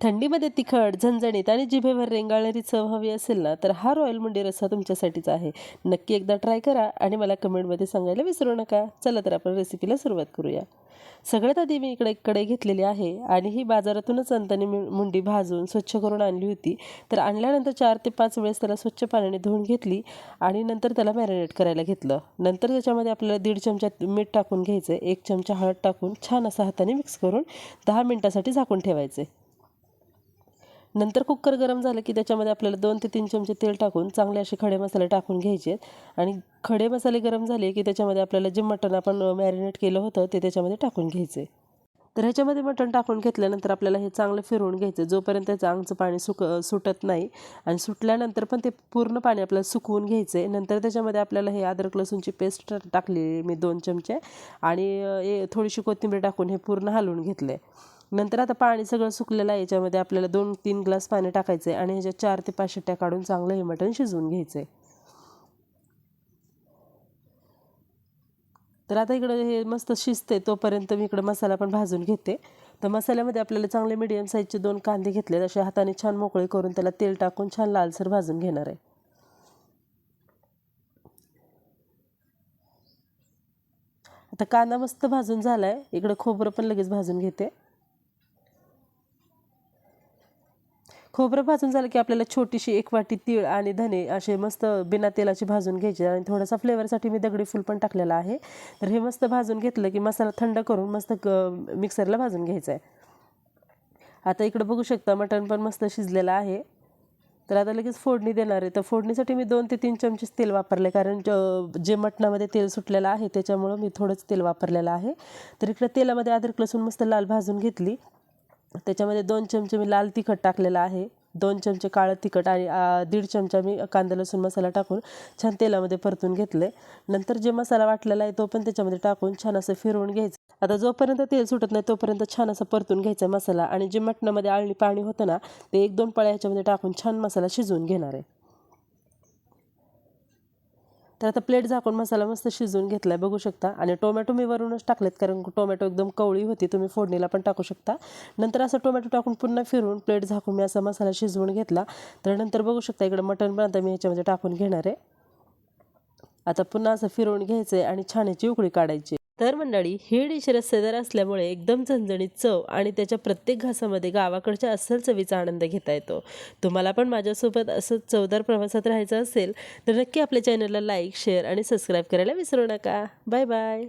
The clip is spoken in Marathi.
थंडीमध्ये तिखट, झणझणीत आणि जिभेवर रेंगाळणारी चव हवी असेल ना, तर हा रॉयल मुंडी रस्सा तुमच्यासाठीच आहे. नक्की एकदा ट्राय करा आणि मला कमेंटमध्ये सांगायला विसरू नका. चला तर आपण रेसिपीला सुरुवात करूया. सगळ्यात आधी मी इकडे एक कढई घेतलेली आहे आणि ही बाजारातूनच आणताना मी मुंडी भाजून स्वच्छ करून आणली होती. तर आणल्यानंतर 4 ते 5 वेळेस त्याला स्वच्छ पाण्याने धुवून घेतली आणि नंतर त्याला मॅरिनेट करायला घेतलं. नंतर त्याच्यामध्ये आपल्याला 1.5 चमचा मीठ टाकून घ्यायचं, 1 चमचा हळद टाकून छान असं हाताने मिक्स करून 10 मिनिटासाठी झाकून ठेवायचे. नंतर कुकर गरम झालं की त्याच्यामध्ये आपल्याला 2 ते 3 चमचे तेल टाकून चांगले असे खडे मसाले टाकून घ्यायचे आणि खडे मसाले गरम झाले की त्याच्यामध्ये आपल्याला जे मटण आपण मॅरिनेट केलं होतं ते त्याच्यामध्ये टाकून घ्यायचे. तर ह्याच्यामध्ये मटण टाकून घेतल्यानंतर आपल्याला हे चांगलं फिरवून घ्यायचं जोपर्यंत त्याचं अंगचं पाणी सुटत नाही आणि सुटल्यानंतर पण ते पूर्ण पाणी आपल्याला सुकवून घ्यायचं आहे. नंतर त्याच्यामध्ये आपल्याला हे अद्रक लसूणची पेस्ट टाकली मी 2 चमचे आणि थोडीशी कोथिंबीर टाकून हे पूर्ण हलवून घेतलं आहे. नंतर आता पाणी सगळं सुकलेलं आहे. याच्यामध्ये आपल्याला 2-3 ग्लास पाणी टाकायचं आहे आणि ह्याच्या 4 ते 5 शिट्ट्या काढून चांगलं हे मटण शिजवून घ्यायचं आहे. तर आता इकडं हे मस्त शिजते तोपर्यंत मी इकडं मसाला पण भाजून घेते. तर मसाल्यामध्ये आपल्याला चांगले मीडियम साईजचे 2 कांदे घेतले, असे हाताने छान मोकळे करून त्याला तेल टाकून छान लालसर भाजून घेणार आहे. आता कांदा मस्त भाजून झाला आहे. इकडं खोबरं पण लगेच भाजून घेते. खोबरं भाजून झालं की आपल्याला छोटीशी 1 वाटी तीळ आणि धने असे मस्त बिना तेलाचे भाजून घ्यायचे आणि थोडासा फ्लेवरसाठी मी दगडी फूल पण टाकलेला आहे. तर हे मस्त भाजून घेतलं की मसाला थंड करून मस्त मिक्सरला भाजून घ्यायचा आहे. आता इकडं बघू शकता मटण पण मस्त शिजलेलं आहे. तर आता लगेच फोडणी देणार आहे. तर फोडणीसाठी मी 2 ते 3 चमचेच तेल वापरले, कारण जे मटणामध्ये तेल सुटलेलं आहे त्याच्यामुळं मी थोडंच तेल वापरलेलं आहे. तर इकडं तेलामध्ये अद्रक लसूण मस्त लाल भाजून घेतली. त्याच्यामध्ये 2 चमचे मी लाल तिखट टाकलेलं आहे, 2 चमचे काळं तिखट आणि 1.5 चमचा मी कांदा लसूण मसाला टाकून छान तेलामध्ये परतून घेतले. नंतर जे मसाला वाटलेला आहे तो पण त्याच्यामध्ये टाकून छान असं फिरवून घ्यायचं. आता जोपर्यंत तेल सुटत नाही तोपर्यंत छान असं परतून घ्यायचा मसाला आणि जे मटणामध्ये आळणी पाणी होतं ना ते 1-2 पळ्या ह्याच्यामध्ये टाकून छान मसाला शिजवून घेणार आहे. तर आता प्लेट झाकून मसाला मस्त शिजवून घेतला आहे बघू शकता आणि टोमॅटो मी वरूनच टाकलेत, कारण टोमॅटो एकदम कवळी होती. तुम्ही फोडणीला पण टाकू शकता. नंतर असं टोमॅटो टाकून पुन्हा फिरवून प्लेट झाकून मी असा मसाला शिजवून घेतला. तर नंतर बघू शकता इकडे मटण पण आता मी ह्याच्यामध्ये टाकून घेणार आहे. आता पुन्हा असं फिरवून घ्यायचं आहे आणि छान याची उकळी काढायची. तर मंडळी, ही डिश रस्सेदार असल्यामुळे एकदम झणझणीत चव आणि त्याच्या प्रत्येक घासामध्ये गावाकडच्या अस्सल चवीचा आनंद घेता येतो. तुम्हाला पण माझ्यासोबत असं चवदार प्रवासात राहायचं असेल तर नक्की आपल्या चॅनलला लाईक, शेअर आणि सबस्क्राईब करायला विसरू नका. Bye bye.